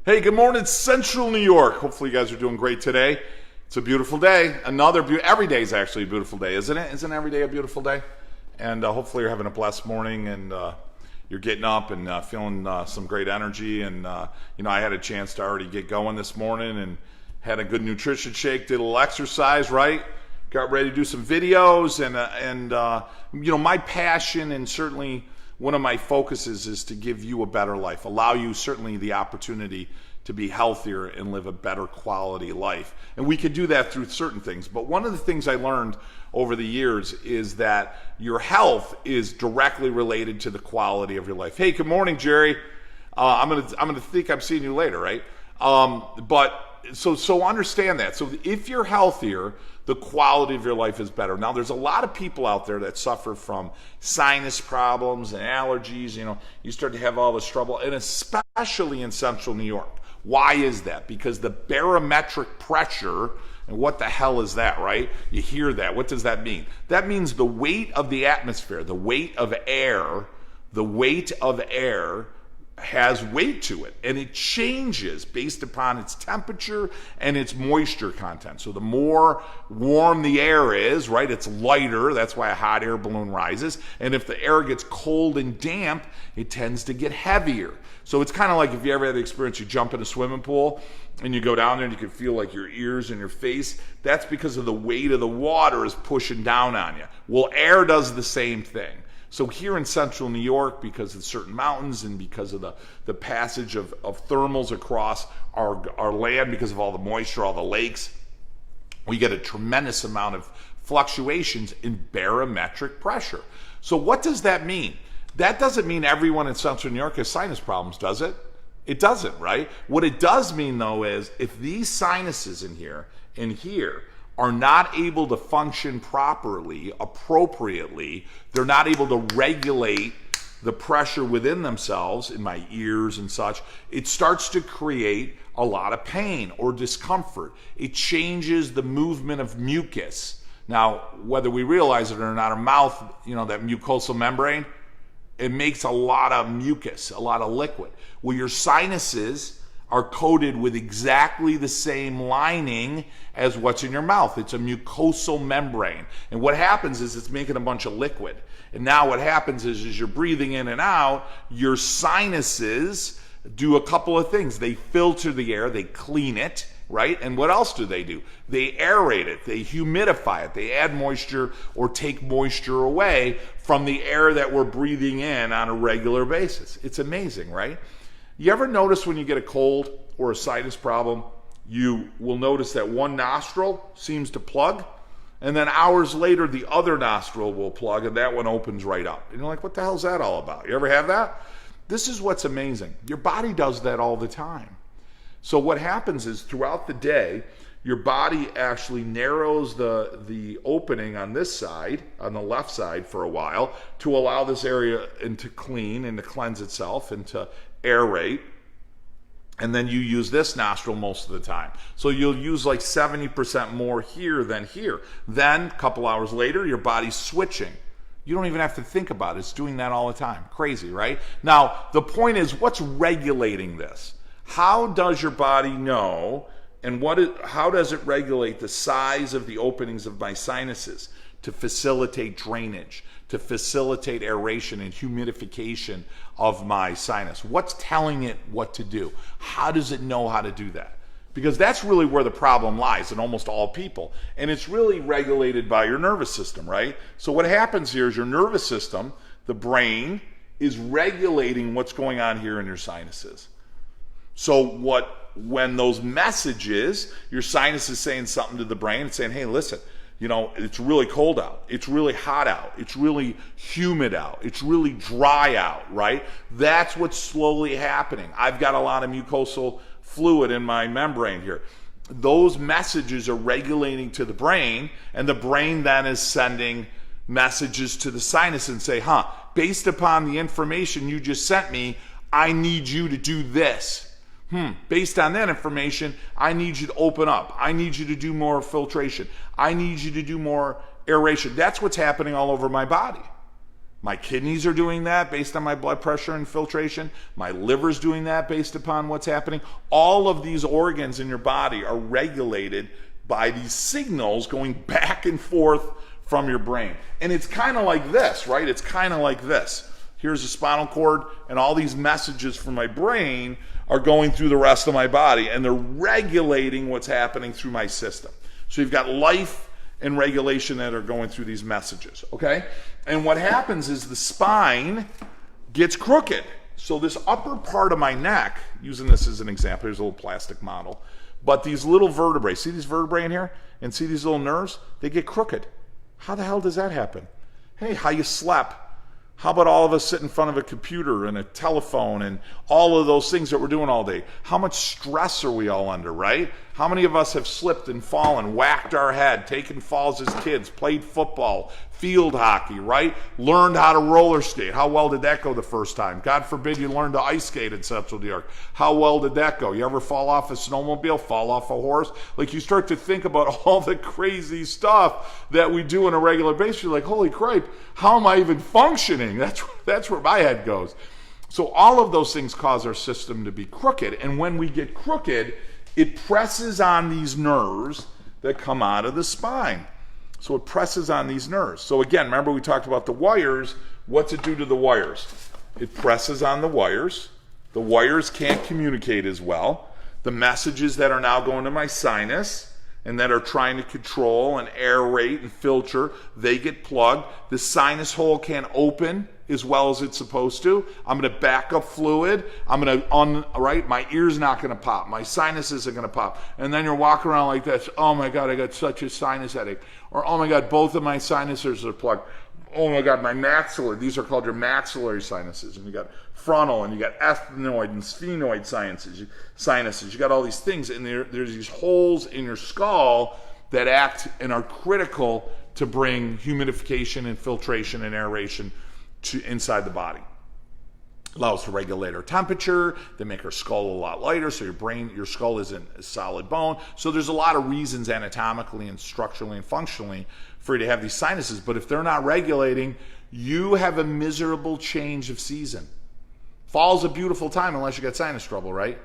Hey, good morning, Central New York. Hopefully you guys are doing great today. It's a beautiful day. Every day is actually a beautiful day, isn't it? Isn't every day a beautiful day? And hopefully you're having a blessed morning and you're getting up and feeling some great energy. And, I had a chance to already get going this morning and had a good nutrition shake, did a little exercise, right? Got ready to do some videos and my passion and certainly one of my focuses is to give you a better life, allow you certainly the opportunity to be healthier and live a better quality life. And we can do that through certain things. But one of the things I learned over the years is that your health is directly related to the quality of your life. Hey, good morning, Jerry. I'm gonna think I'm seeing you later, right? So understand that. So if you're healthier, the quality of your life is better. Now, there's a lot of people out there that suffer from sinus problems and allergies. You start to have all this trouble, and especially in Central New York. Why is that? Because the barometric pressure, and what the hell is that, right? You hear that. What does that mean? That means the weight of the atmosphere, the weight of air has weight to it, and it changes based upon its temperature and its moisture content. So the more warm the air is, right, it's lighter. That's why a hot air balloon rises. And if the air gets cold and damp, it tends to get heavier. So it's kind of like if you ever had the experience, you jump in a swimming pool and you go down there and you can feel like your ears and your face. That's because of the weight of the water is pushing down on you. Well, air does the same thing. So here in Central New York, because of certain mountains and because of the passage of thermals across our land, because of all the moisture, all the lakes, we get a tremendous amount of fluctuations in barometric pressure. So what does that mean? That doesn't mean everyone in Central New York has sinus problems, does it? It doesn't, right? What it does mean, though, is if these sinuses in here and here are not able to function properly, appropriately, they're not able to regulate the pressure within themselves, in my ears and such, it starts to create a lot of pain or discomfort. It changes the movement of mucus. Now, whether we realize it or not, our mouth, that mucosal membrane, it makes a lot of mucus, a lot of liquid. Well, your sinuses are coated with exactly the same lining as what's in your mouth. It's a mucosal membrane. And what happens is it's making a bunch of liquid. And now what happens is as you're breathing in and out, your sinuses do a couple of things. They filter the air, they clean it, right? And what else do? They aerate it, they humidify it, they add moisture or take moisture away from the air that we're breathing in on a regular basis. It's amazing, right? You ever notice when you get a cold or a sinus problem, you will notice that one nostril seems to plug, and then hours later the other nostril will plug, and that one opens right up. And you're like, what the hell is that all about? You ever have that? This is what's amazing. Your body does that all the time. So what happens is throughout the day, your body actually narrows the opening on this side, on the left side for a while, to allow this area and to clean and to cleanse itself and to aerate. And then you use this nostril most of the time. So you'll use like 70% more here than here. Then a couple hours later, your body's switching. You don't even have to think about it. It's doing that all the time. Crazy, right? Now, the point is, what's regulating this? How does your body know, and how does it regulate the size of the openings of my sinuses to facilitate drainage, to facilitate aeration and humidification of my sinus? What's telling it what to do? How does it know how to do that? Because that's really where the problem lies in almost all people. And it's really regulated by your nervous system, right? So what happens here is your nervous system, the brain, is regulating what's going on here in your sinuses. So when those messages, your sinus is saying something to the brain, it's saying, hey, listen, it's really cold out. It's really hot out. It's really humid out. It's really dry out, right? That's what's slowly happening. I've got a lot of mucosal fluid in my membrane here. Those messages are regulating to the brain, and the brain then is sending messages to the sinus and say, based upon the information you just sent me, I need you to do this. Based on that information, I need you to open up. I need you to do more filtration. I need you to do more aeration. That's what's happening all over my body. My kidneys are doing that based on my blood pressure and filtration. My liver's doing that based upon what's happening. All of these organs in your body are regulated by these signals going back and forth from your brain. And it's kind of like this, right? It's kind of like this. Here's the spinal cord, and all these messages from my brain are going through the rest of my body, and they're regulating what's happening through my system. So you've got life and regulation that are going through these messages, okay? And what happens is the spine gets crooked. So this upper part of my neck, using this as an example, here's a little plastic model, but these little vertebrae, see these vertebrae in here? And see these little nerves? They get crooked. How the hell does that happen? Hey, how you slept? How about all of us sit in front of a computer and a telephone and all of those things that we're doing all day? How much stress are we all under, right? How many of us have slipped and fallen, whacked our head, taken falls as kids, played football, field hockey, right? Learned how to roller skate. How well did that go the first time? God forbid you learned to ice skate in Central New York. How well did that go? You ever fall off a snowmobile, fall off a horse? Like, you start to think about all the crazy stuff that we do on a regular basis. You're like, holy crap, how am I even functioning? That's where my head goes. So all of those things cause our system to be crooked. And when we get crooked, it presses on these nerves that come out of the spine. So it presses on these nerves. So again, remember we talked about the wires. What's it do to the wires? It presses on the wires. The wires can't communicate as well. The messages that are now going to my sinus and that are trying to control and aerate and filter, they get plugged. The sinus hole can't open as well as it's supposed to. I'm going to back up fluid. I'm going to, my ear's not going to pop. My sinuses are going to pop. And then you're walking around like this. Oh my God, I got such a sinus headache. Or, oh my God, both of my sinuses are plugged. Oh my God, my maxillary. These are called your maxillary sinuses. And you got frontal, and you got ethmoid and sphenoid sinuses. You got all these things, and there's these holes in your skull that act and are critical to bring humidification and filtration and aeration to inside the body. Allows to regulate our temperature. They make our skull a lot lighter, so your skull isn't a solid bone. So there's a lot of reasons anatomically and structurally and functionally for you to have these sinuses. But if they're not regulating, you have a miserable change of season. Fall's a beautiful time unless you got sinus trouble, right?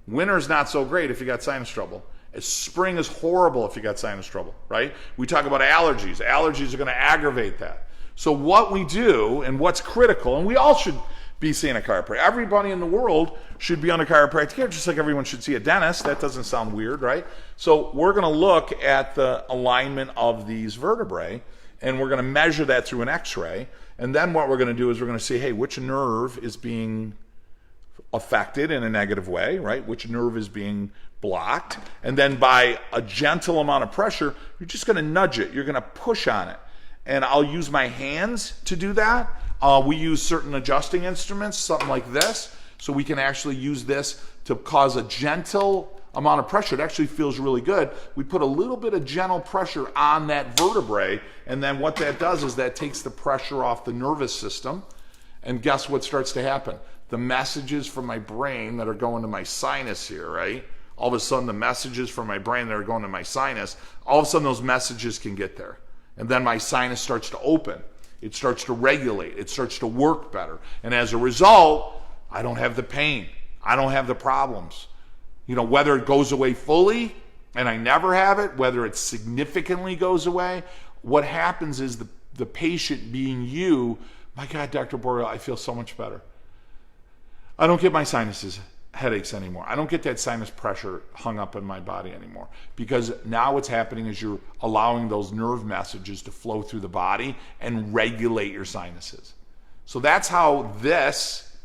Winter's not so great if you got sinus trouble. Spring is horrible if you got sinus trouble, right? We talk about allergies. Allergies are going to aggravate that. So what we do and what's critical, and we all should be seeing a chiropractor. Everybody in the world should be on a chiropractic care, just like everyone should see a dentist. That doesn't sound weird, right? So we're going to look at the alignment of these vertebrae, and we're going to measure that through an x-ray. And then what we're going to do is we're going to see, hey, which nerve is being affected in a negative way, right? Which nerve is being blocked. And then by a gentle amount of pressure, you're just going to nudge it. You're going to push on it. And I'll use my hands to do that. We use certain adjusting instruments, something like this, so we can actually use this to cause a gentle amount of pressure. It actually feels really good. We put a little bit of gentle pressure on that vertebrae, and then what that does is that takes the pressure off the nervous system, and guess what starts to happen? The messages from my brain that are going to my sinus here, right? All of a sudden, the messages from my brain that are going to my sinus, all of a sudden those messages can get there. And then my sinus starts to open. It starts to regulate. It starts to work better. And as a result, I don't have the pain. I don't have the problems. You know, whether it goes away fully and I never have it, whether it significantly goes away, what happens is the patient being you, my God, Dr. Borio, I feel so much better. I don't get my sinuses headaches anymore. I don't get that sinus pressure hung up in my body anymore, because now what's happening is you're allowing those nerve messages to flow through the body and regulate your sinuses. So that's how this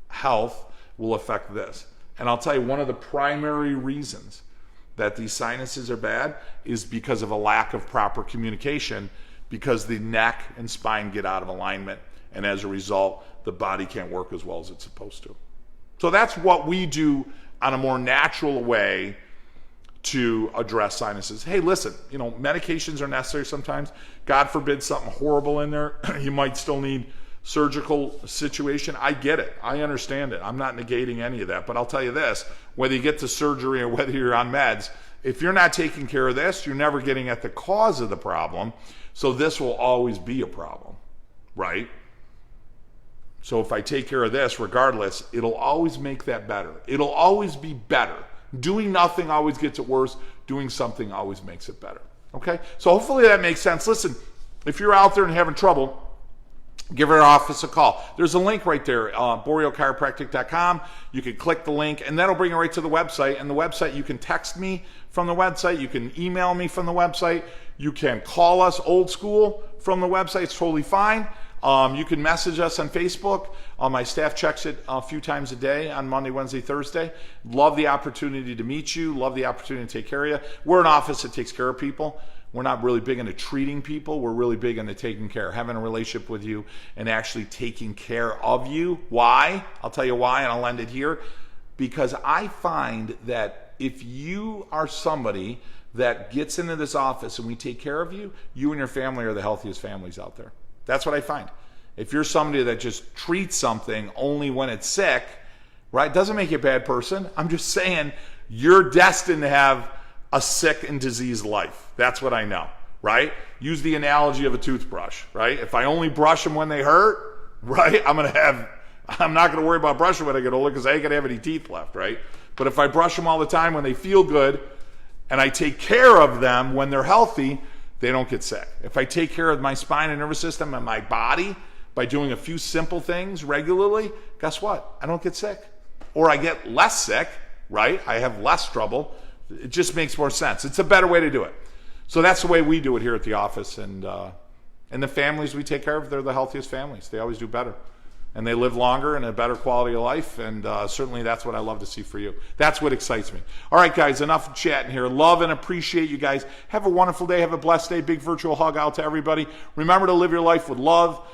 health will affect this. And I'll tell you, one of the primary reasons that these sinuses are bad is because of a lack of proper communication, because the neck and spine get out of alignment, and as a result, the body can't work as well as it's supposed to. So that's what we do on a more natural way to address sinuses. Hey, listen, you know, medications are necessary sometimes. God forbid something horrible in there. You might still need surgical situation. I get it. I understand it. I'm not negating any of that. But I'll tell you this, whether you get to surgery or whether you're on meds, if you're not taking care of this, you're never getting at the cause of the problem. So this will always be a problem, right? So if I take care of this, regardless, it'll always make that better. It'll always be better. Doing nothing always gets it worse. Doing something always makes it better. Okay? So hopefully that makes sense. Listen, if you're out there and having trouble, give our office a call. There's a link right there, boriochiropractic.com. You can click the link, and that'll bring you right to the website. And the website, you can text me from the website. You can email me from the website. You can call us old school from the website. It's totally fine. You can message us on Facebook. My staff checks it a few times a day on Monday, Wednesday, Thursday. Love the opportunity to meet you. Love the opportunity to take care of you. We're an office that takes care of people. We're not really big into treating people. We're really big into taking care, having a relationship with you, and actually taking care of you. Why? I'll tell you why, and I'll end it here. Because I find that if you are somebody that gets into this office and we take care of you, you and your family are the healthiest families out there. That's what I find. If you're somebody that just treats something only when it's sick, right, doesn't make you a bad person. I'm just saying you're destined to have a sick and diseased life. That's what I know, right? Use the analogy of a toothbrush, right? If I only brush them when they hurt, right, I'm not going to worry about brushing when I get older because I ain't going to have any teeth left, right? But if I brush them all the time when they feel good and I take care of them when they're healthy, they don't get sick. If I take care of my spine and nervous system and my body by doing a few simple things regularly, guess what? I don't get sick. Or I get less sick, right? I have less trouble. It just makes more sense. It's a better way to do it. So that's the way we do it here at the office. And the families we take care of, they're the healthiest families. They always do better. And they live longer and a better quality of life. And certainly that's what I love to see for you. That's what excites me. All right, guys, enough chatting here. Love and appreciate you guys. Have a wonderful day. Have a blessed day. Big virtual hug out to everybody. Remember to live your life with love.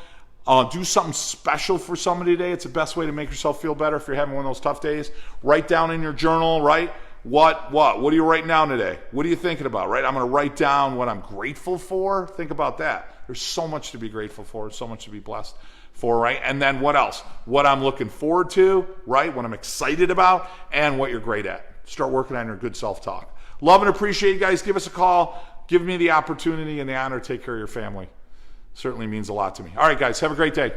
Do something special for somebody today. It's the best way to make yourself feel better if you're having one of those tough days. Write down in your journal, right? What are you writing down today? What are you thinking about, right? I'm going to write down what I'm grateful for. Think about that. There's so much to be grateful for, so much to be blessed for, right? And then what else? What I'm looking forward to, right? What I'm excited about, and what you're great at. Start working on your good self-talk. Love and appreciate you guys. Give us a call. Give me the opportunity and the honor to take care of your family. Certainly means a lot to me. All right, guys, have a great day.